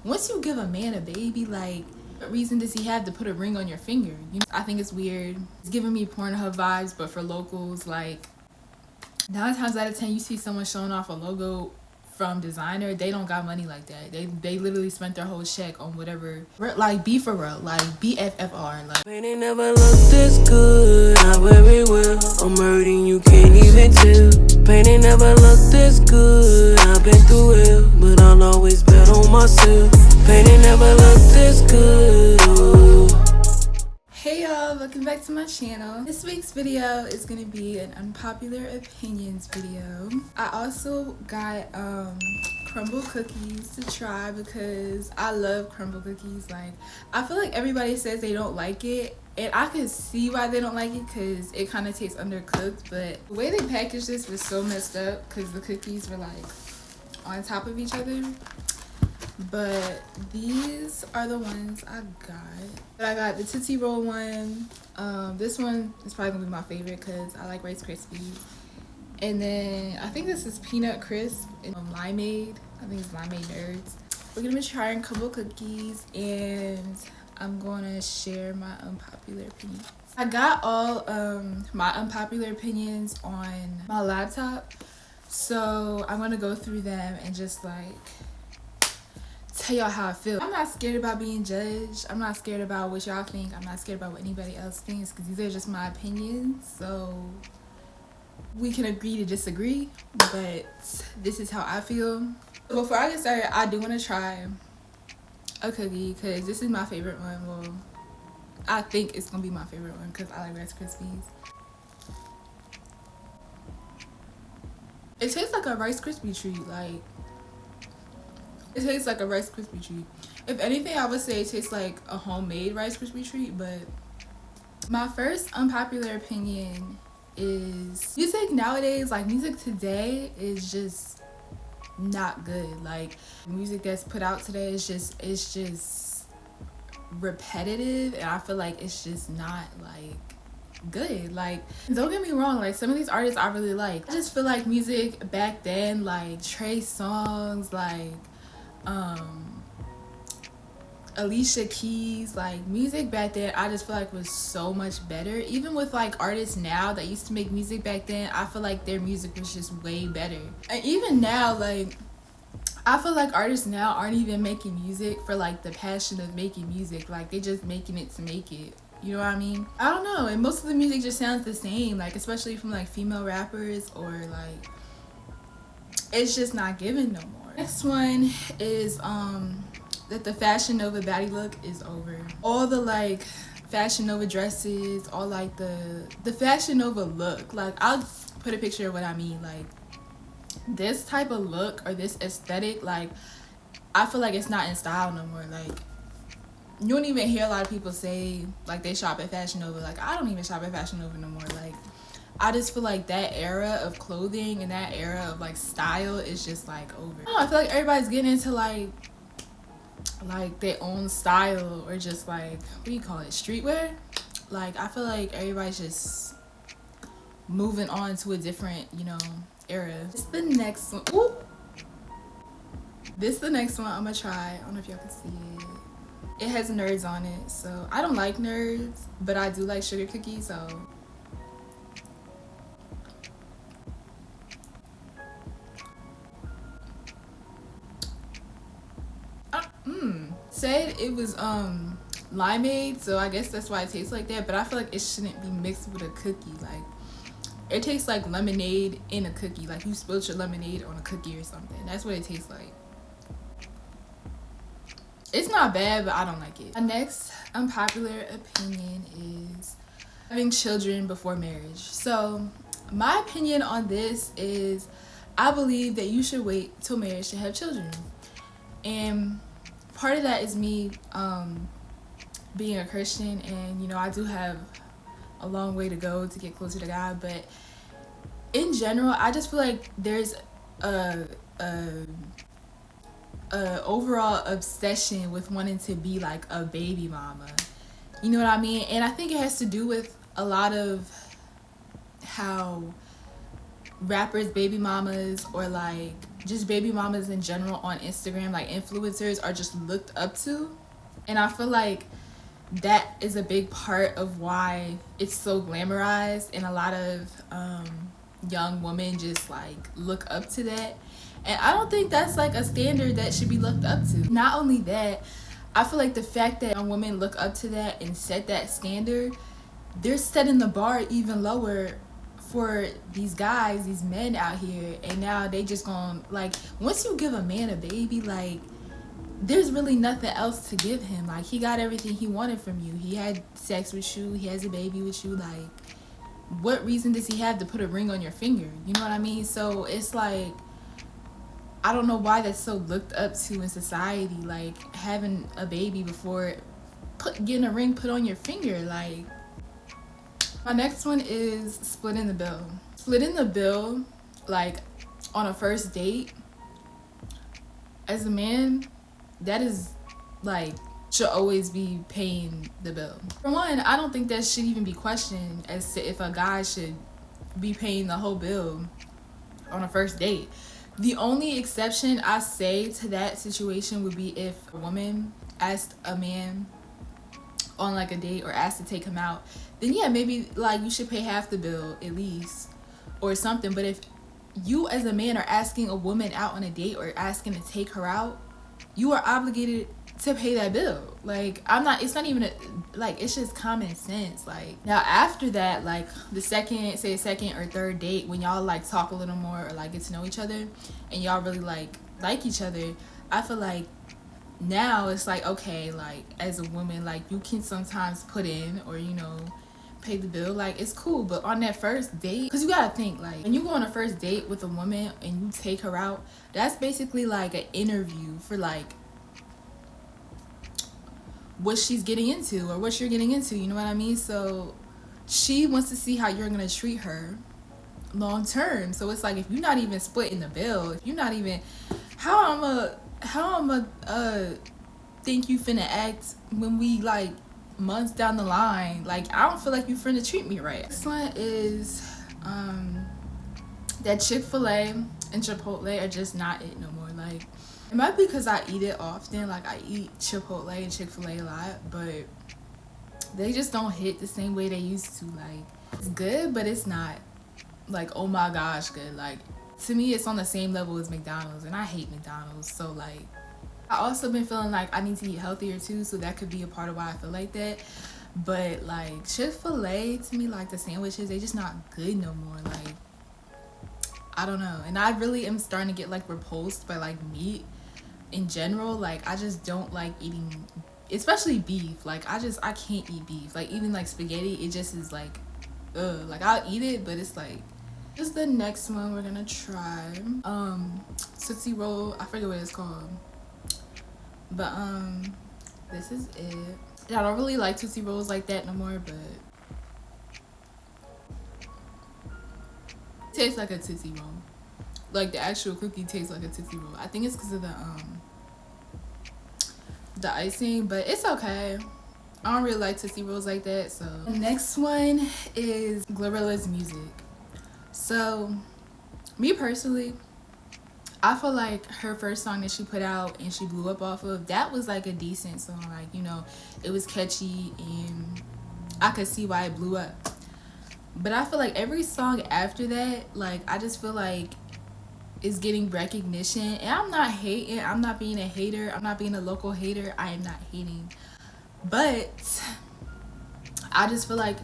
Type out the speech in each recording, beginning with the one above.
Once you give a man a baby, like, what reason does he have to put a ring on your finger? You know, I think it's weird. It's giving me Pornhub vibes, but for locals, like, 9 times out of 10, you see someone showing off a logo from designer, they don't got money like that. They literally spent their whole check on whatever. Like, be for real, like BFFR. Like, Pain ain't never looked this good, not very well. I'm hurting, you can't even tell. Pain ain't never looked this good, I've been through hell, but I'll always bet on myself. Pain ain't never looked this good. Ooh. hey y'all, welcome back to my channel. This week's video is gonna be an unpopular opinions video. I also got Crumbl cookies to try because I love Crumbl cookies. Like, I feel like everybody says they don't like it, and I can see why they don't like it because it kind of tastes undercooked, but the way they packaged this was so messed up because the cookies were like on top of each other. But these are the ones I got. But I got the Tootsie Roll one. This one is probably gonna be my favorite because I like Rice Krispies. And then I think this is Peanut Crisp and Limeade. I think it's Limeade Nerds. We're gonna be trying Crumbl cookies, and I'm gonna share my unpopular opinions. I got all my unpopular opinions on my laptop, so I'm gonna go through them and just like tell y'all how I feel. I'm not scared about being judged. I'm not scared about what y'all think. I'm not scared about what anybody else thinks because these are just my opinions. So we can agree to disagree, but this is how I feel. Before I get started, I do want to try a cookie because this is my favorite one. Well, I think it's gonna be my favorite one because I like Rice Krispies. It tastes like a Rice Krispie treat. Like, it tastes like a Rice Krispie treat. If anything, I would say it tastes like a homemade Rice Krispie treat. But my first unpopular opinion is music nowadays, like music today is just not good. Like, music that's put out today is just repetitive, and I feel like it's just not like good. Like, don't get me wrong, like some of these artists I really like. I just feel like music back then, like Trey Songz, like Alicia Keys, like music back then I just feel like was so much better. Even with like artists now that used to make music back then, I feel like their music was just way better. And even now, like I feel like artists now aren't even making music for like the passion of making music. Like, they just making it to make it. You know what I mean? I don't know. And most of the music just sounds the same, like especially from like female rappers, or like it's just not given no more. Next one is that the Fashion Nova baddie look is over. All the like Fashion Nova dresses, all like the Fashion Nova look. Like, I'll put a picture of what I mean. Like, this type of look or this aesthetic, like I feel like it's not in style no more. Like, you don't even hear a lot of people say like they shop at Fashion Nova. Like, I don't even shop at Fashion Nova no more. Like, I just feel like that era of clothing and that era of like style is just like over. I don't know, I feel like everybody's getting into like their own style, or just like, what do you call it, streetwear. Like, I feel like everybody's just moving on to a different, you know, era. This is the next one. Ooh. This is the next one I'm gonna try. I don't know if y'all can see it. It has nerds on it, so I don't like nerds, but I do like sugar cookies, so said it was limeade, so I guess that's why it tastes like that. But I feel like it shouldn't be mixed with a cookie. Like, it tastes like lemonade in a cookie. Like, you spilled your lemonade on a cookie or something. That's what it tastes like. It's not bad, but I don't like it. My next unpopular opinion is having children before marriage. So my opinion on this is, I believe that you should wait till marriage to have children. And part of that is me being a Christian, and you know, I do have a long way to go to get closer to God, but in general, I just feel like there's a overall obsession with wanting to be like a baby mama. You know what I mean? And I think it has to do with a lot of how rappers baby mamas, or like just baby mamas in general on Instagram, like influencers, are just looked up to. And I feel like that is a big part of why it's so glamorized, and a lot of young women just like look up to that. And I don't think that's like a standard that should be looked up to. Not only that, I feel like the fact that young women look up to that and set that standard, they're setting the bar even lower for these guys, these men out here. And now they just gonna, like, once you give a man a baby, like, there's really nothing else to give him. Like, he got everything he wanted from you. He had sex with you, he has a baby with you. Like, what reason does he have to put a ring on your finger? You know what I mean? So it's like, I don't know why that's so looked up to in society, like having a baby before getting a ring put on your finger. Like, my next one is splitting the bill. Splitting the bill, like on a first date, as a man, that is like, should always be paying the bill. For one, I don't think that should even be questioned as to if a guy should be paying the whole bill on a first date. The only exception I say to that situation would be if a woman asked a man on like a date or asked to take him out, then yeah, maybe like you should pay half the bill at least or something. But if you as a man are asking a woman out on a date or asking to take her out, you are obligated to pay that bill. Like, it's not even like, it's just common sense. Like, now after that, like the second or third date, when y'all like talk a little more or like get to know each other and y'all really like each other, I feel like now it's like, okay, like as a woman, like you can sometimes put in or, you know, pay the bill, like it's cool. But on that first date, because you gotta think, like when you go on a first date with a woman and you take her out, that's basically like an interview for like what she's getting into or what you're getting into, you know what I mean? So she wants to see how you're gonna treat her long term. So it's like, if you're not even splitting the bill, if you're not even, how I'm think you finna act when we like months down the line? Like, I don't feel like you finna treat me right. This one is that Chick-fil-A and Chipotle are just not it no more. Like, it might be because I eat it often, like I eat Chipotle and Chick-fil-A a lot, but they just don't hit the same way they used to. Like, it's good, but it's not like, oh my gosh, good. Like, to me, it's on the same level as McDonald's, and I hate McDonald's. So like, I also been feeling like I need to eat healthier too, so that could be a part of why I feel like that. But like Chick-fil-A, to me, like the sandwiches, they just not good no more. Like, I don't know. And I really am starting to get like repulsed by like meat in general. Like, I just don't like eating, especially beef. Like, I can't eat beef. Like, even like spaghetti, it just is like, ugh. Like, I'll eat it, but it's like, this is the next one we're gonna try. Tootsie Roll, I forget what it's called, but this is it. I don't really like Tootsie Rolls like that no more, but it tastes like a Tootsie Roll. Like, the actual cookie tastes like a Tootsie Roll. I think it's because of the icing, but it's okay. I don't really like Tootsie Rolls like that. So the next one is Glorilla's music. So me personally, I feel like her first song that she put out and she blew up off of, that was like a decent song. Like, you know, it was catchy and I could see why it blew up. But I feel like every song after that, like, I just feel like is getting recognition. And I'm not hating, I'm not being a hater, I'm not being a local hater, I am not hating. But I just feel like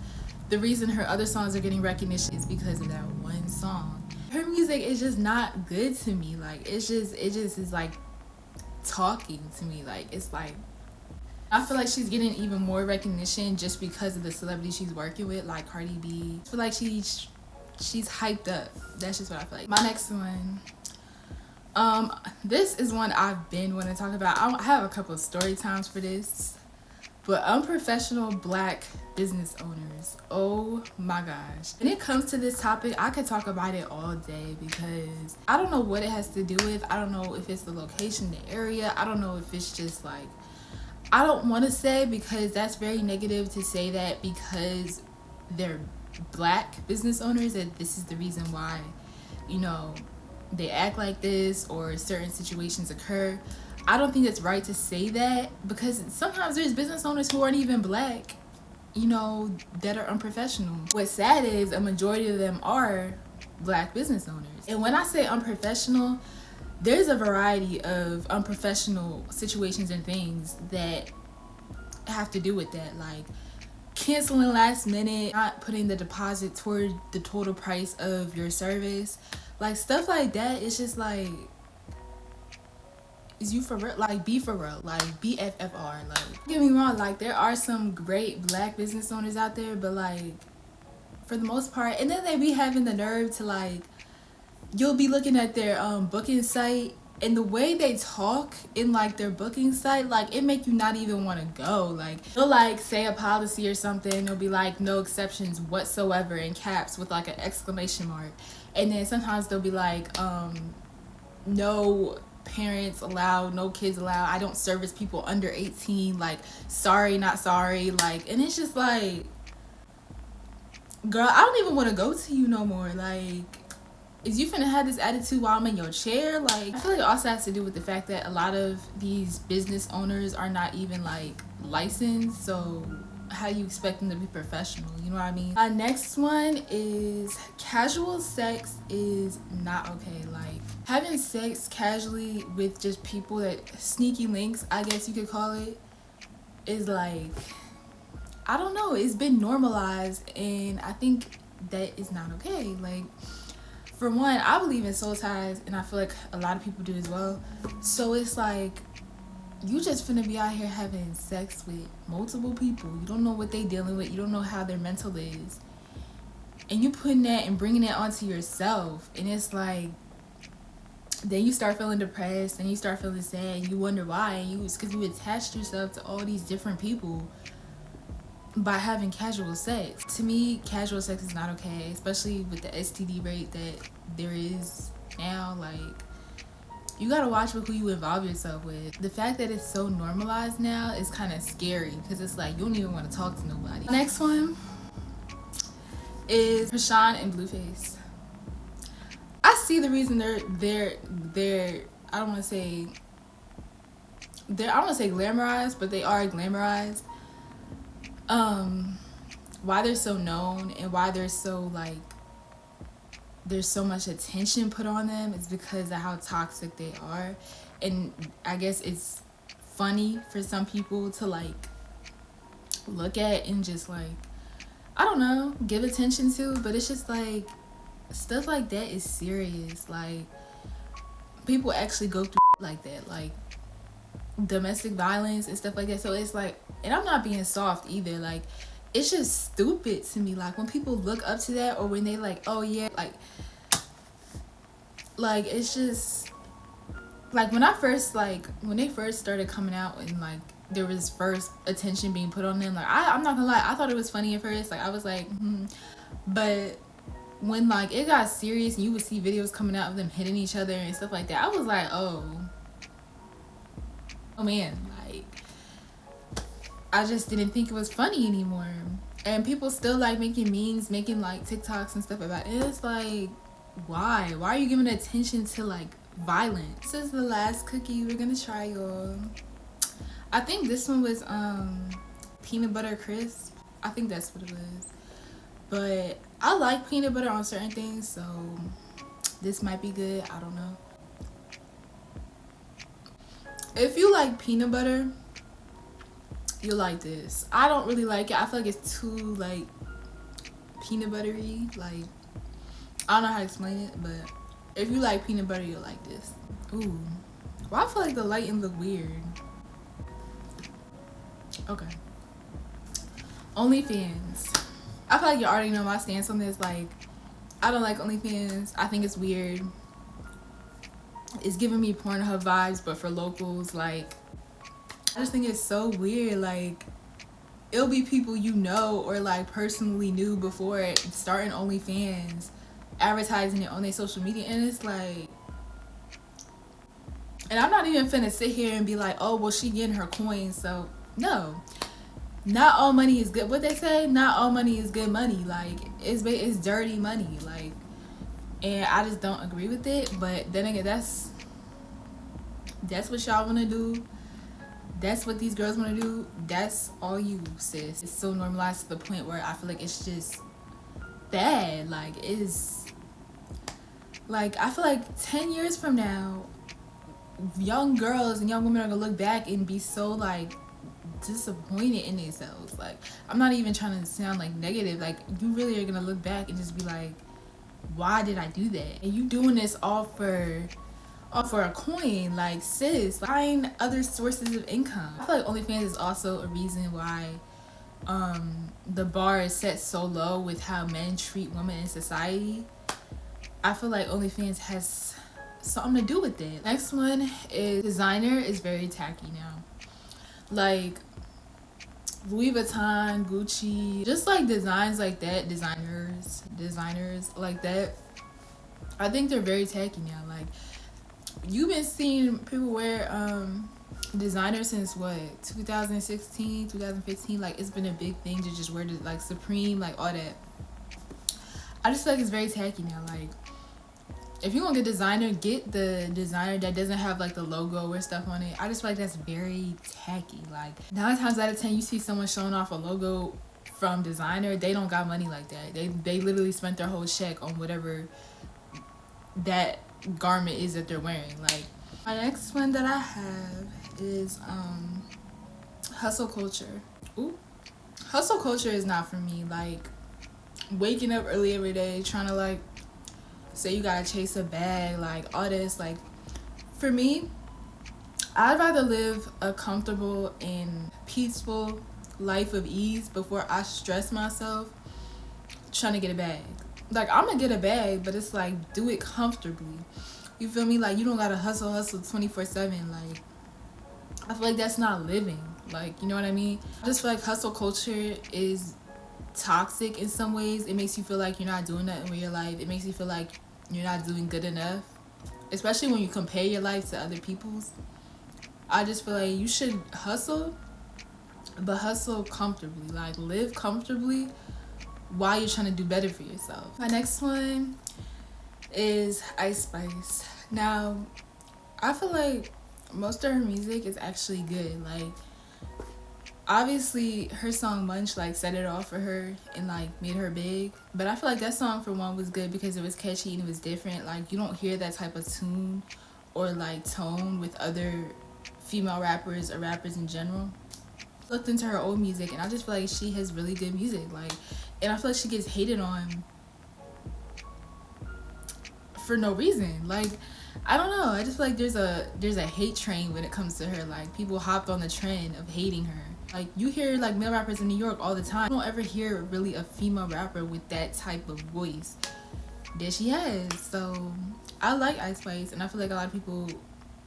the reason her other songs are getting recognition is because of that one song. Her music is just not good to me. Like, it just is like talking to me. Like, it's like, I feel like she's getting even more recognition just because of the celebrity she's working with, like Cardi B. I feel like she's hyped up. That's just what I feel like. My next one, this is one I've been wanting to talk about. I have a couple of story times for this, but unprofessional Black business owners. Oh my gosh. When it comes to this topic, I could talk about it all day because I don't know what it has to do with. I don't know if it's the location, the area. I don't know if it's just like, I don't want to say, because that's very negative to say that because they're Black business owners, that this is the reason why, you know, they act like this or certain situations occur. I don't think it's right to say that, because sometimes there's business owners who aren't even black, you know, that are unprofessional. What's sad is a majority of them are black business owners. And when I say unprofessional, there's a variety of unprofessional situations and things that have to do with that, like canceling last minute, not putting the deposit toward the total price of your service, like stuff like that. It's just like, is you for real? Like, be for real. Like, BFFR. Like, don't get me wrong, like there are some great black business owners out there, but like for the most part, and then they be having the nerve to like, you'll be looking at their booking site, and the way they talk in like their booking site, like it make you not even want to go. Like they'll like say a policy or something, they'll be like no exceptions whatsoever in caps with like an exclamation mark, and then sometimes they'll be like no parents allowed, no kids allowed, I don't service people under 18, like sorry not sorry. Like, and it's just like, girl, I don't even want to go to you no more. Like, is you finna have this attitude while I'm in your chair? Like, I feel like it also has to do with the fact that a lot of these business owners are not even like licensed, so how do you expect them to be professional? You know what I mean? Next one is casual sex is not okay. Like having sex casually with just people that sneaky links, I guess you could call it, is like, I don't know, it's been normalized, and I think that is not okay. Like, for one, I believe in soul ties, and I feel like a lot of people do as well. So it's like, you just finna be out here having sex with multiple people. You don't know what they dealing with. You don't know how their mental is. And you putting that and bringing that onto yourself. And it's like, then you start feeling depressed, and you start feeling sad, and you wonder why. And it's because you attached yourself to all these different people by having casual sex. To me, casual sex is not okay, especially with the STD rate that there is now. Like, you gotta watch with who you involve yourself with. The fact that it's so normalized now is kind of scary, because it's like you don't even want to talk to nobody. Next one is Krishan and Blueface. I see the reason they're I don't want to say glamorized, but they are glamorized. Why they're so known and why they're so like, there's so much attention put on them is because of how toxic they are. And I guess it's funny for some people to like look at and just like, I don't know, give attention to, but it's just like, stuff like that is serious. Like, people actually go through like that, like domestic violence and stuff like that. So it's like, and I'm not being soft either, like it's just stupid to me, like when people look up to that, or when they like, oh yeah, like it's just like, when they first started coming out, and like there was first attention being put on them, like I'm not gonna lie, I thought it was funny at first, like I was like but when like it got serious and you would see videos coming out of them hitting each other and stuff like that, I was like, oh man, like I just didn't think it was funny anymore. And people still like making memes, making like TikToks and stuff about it. It's like, why are you giving attention to like violence? This is the last cookie we're gonna try, y'all. I think this one was peanut butter crisp. I think that's what it was, but I like peanut butter on certain things, so this might be good. I don't know. If you like peanut butter, you'll like this. I don't really like it. I feel like it's too like peanut buttery. Like, I don't know how to explain it, but if you like peanut butter, you'll like this. Ooh, well, I feel like the lighting look weird. Okay, OnlyFans. I feel like you already know my stance on this. Like, I don't like OnlyFans. I think it's weird. It's giving me Pornhub vibes, but for locals. Like, I just think it's so weird. Like, it'll be people you know or like personally knew before it, starting OnlyFans, advertising it on their social media, and it's like, and I'm not even finna sit here and be like, oh well, she getting her coins. So no, not all money is good. What they say, not all money is good money. Like, it's dirty money. Like, and I just don't agree with it. But then again, that's what y'all want to do. That's what these girls want to do. That's all you, sis. It's so normalized to the point where I feel like it's just bad. Like, it's like, I feel like 10 years from now, young girls and young women are gonna look back and be so like disappointed in themselves. Like, I'm not even trying to sound like negative. Like, you really are gonna look back and just be like, why did I do that? And you doing this all for a coin. Like, sis, find other sources of income. I feel like OnlyFans is also a reason why the bar is set so low with how men treat women in society. I feel like OnlyFans has something to do with it. Next one is designer is very tacky now. Like Louis Vuitton, Gucci, just like designs like that, designers like that, I think they're very tacky now. Like, you've been seeing people wear designer since what, 2016, 2015. Like, it's been a big thing to just wear like Supreme, like all that. I just feel like it's very tacky now. Like, if you're gonna get designer, get the designer that doesn't have like the logo or stuff on it. I just feel like that's very tacky. Like, 9 times out of 10 you see someone showing off a logo from designer, they don't got money like that. They literally spent their whole check on whatever that garment is that they're wearing. Like, my next one that I have is hustle culture. Ooh, hustle culture is not for me. Like, waking up early every day trying to like say you gotta chase a bag, like all this. Like, for me, I'd rather live a comfortable and peaceful life of ease before I stress myself trying to get a bag. Like, I'm gonna get a bag, but it's like, do it comfortably. You feel me? Like, you don't gotta hustle 24/7. Like, I feel like that's not living. Like, you know what I mean? I just feel like hustle culture is toxic in some ways. It makes you feel like you're not doing nothing with your life. It makes you feel like you're not doing good enough, especially when you compare your life to other people's. I just feel like you should hustle, but hustle comfortably. Like, live comfortably while you're trying to do better for yourself. My next one is Ice Spice. Now, I feel like most of her music is actually good. Like, obviously her song Munch like set it off for her and like made her big, but I feel like that song for one was good because it was catchy and it was different. Like, you don't hear that type of tune or like tone with other female rappers or rappers in general. Looked into her old music and I just feel like she has really good music. Like, and I feel like she gets hated on for no reason. Like, I don't know, I just feel like there's a hate train when it comes to her. Like, people hopped on the trend of hating her. Like, you hear like male rappers in New York all the time. You don't ever hear really a female rapper with that type of voice that she has. So I like Ice Spice and I feel like a lot of people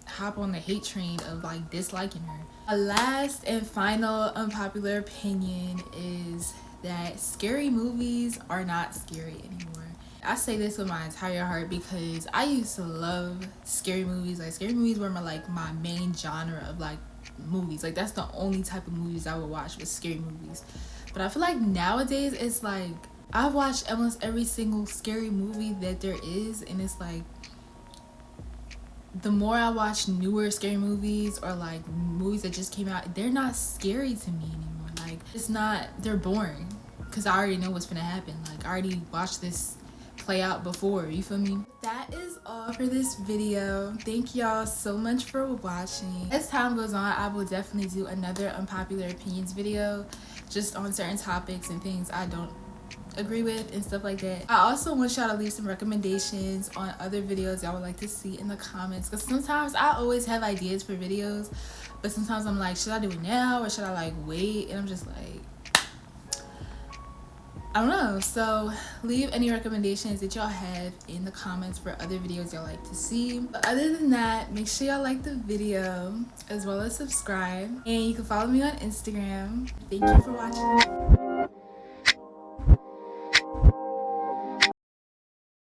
hop on the hate train of like disliking her. A last and final unpopular opinion is that scary movies are not scary anymore. I say this with my entire heart because I used to love scary movies. Like, scary movies were my main genre of like movies. Like, that's the only type of movies I would watch, was scary movies. But I feel like nowadays it's like I've watched almost every single scary movie that there is, and it's like the more I watch newer scary movies or like movies that just came out, they're not scary to me anymore. Like, it's not, they're boring because I already know what's gonna happen. Like, I already watched this play out before, you feel me? That is all for this video. Thank y'all so much for watching. As time goes on, I will definitely do another unpopular opinions video just on certain topics and things I don't agree with and stuff like that. I also want y'all to leave some recommendations on other videos y'all would like to see in the comments, because sometimes I always have ideas for videos, but sometimes I'm like, should I do it now or should I like wait? And I'm just like, I don't know. So leave any recommendations that y'all have in the comments for other videos y'all like to see. But other than that, make sure y'all like the video as well as subscribe, and you can follow me on Instagram. Thank you for watching.